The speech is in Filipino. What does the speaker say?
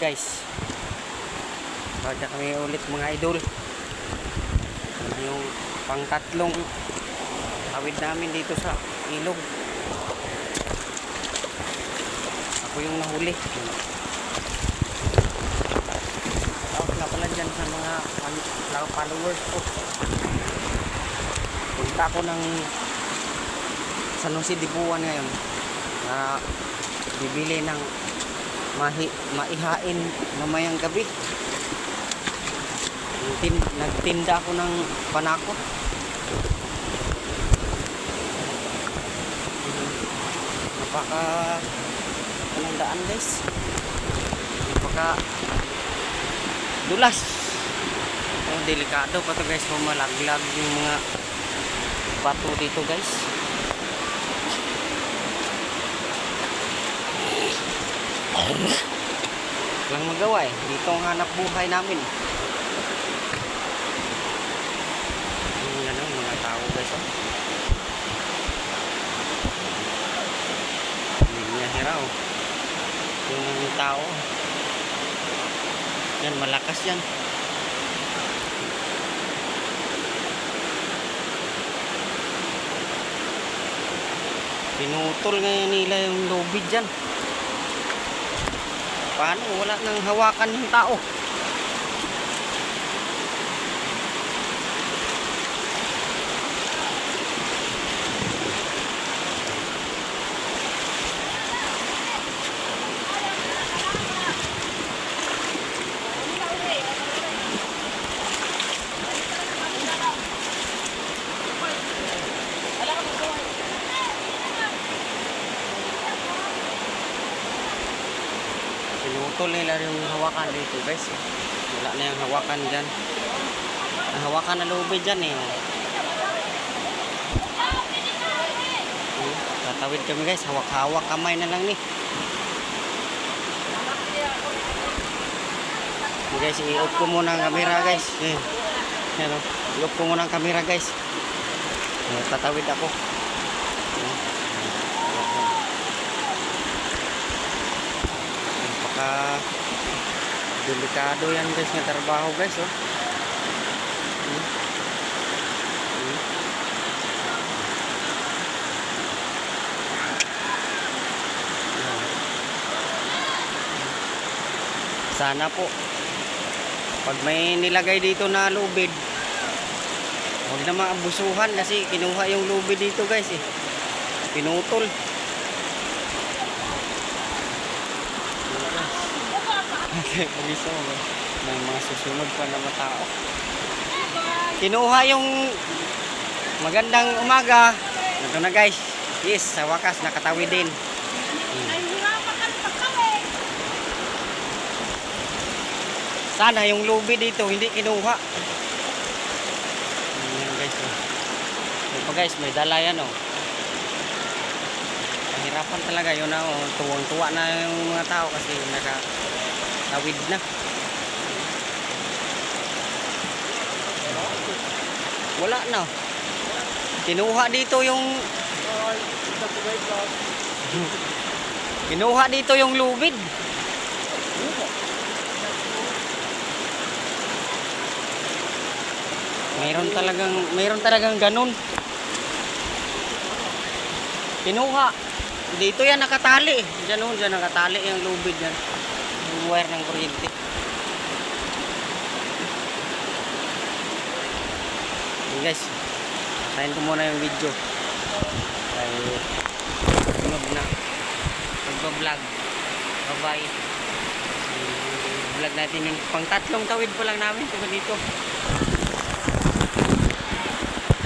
guys. Baga kami ulit mga idol. Yung pangtatlong tawid namin dito sa ilog. Ako yung nahuli. Shout nga pala dyan sa mga followers ko. Punta ko ng San Jose de Buwan ngayon na bibili ng maihain mamayang gabi. Nagtinda ako ng panakot. Napaka anong daan guys, napaka dulas. Delikado pa to guys, malaglag yung mga bato dito guys. Walang magawa eh, dito ang hanap buhay namin. Yan ang mga tao guys, oh. Linya hiraw yung mga tao yan, malakas yan. Pinutol ngayon nila yung lubid dyan. Paano? Wala nang hawakan yung tao. Pinutol nila yung hawakan dito guys. Wala na yung hawakan dyan. Hawakan na lubid dyan eh. Tatawid kami guys. Hawak-hawak kamay na lang ni. Guys, i-off ko muna ang camera guys. I-off ko muna ang camera guys. Tatawid ako. Delikado yan guys nga trabaho guys, oh. Sana po pag may nilagay dito na lubid, huwag na maabusuhan kasi kinuha yung lubid dito guys eh. Pinutol. Pag-isa mo, may mga susunod pa na mga tao. Kinuha yung magandang umaga. Ito na guys. Yes, sa wakas nakatawid din. Sana yung lubid dito hindi kinuha. Ayan guys. Ito guys, may dala yan oh. Pahirapan talaga yun na oh. Tuwang-tuwa na yung mga tao kasi tawid na. Wala na. Kinuha dito yung kinuha dito yung lubid. Mayroon talagang ganun. Kinuha. Dito yan nakatali. Diyan nakatali yung lubid yan. Wire ng kuryente. Okay guys, patayin ko muna yung video dahil sunod na magbablog. Bye bye. Vlog natin yung pang tatlong tawid pa lang namin dito.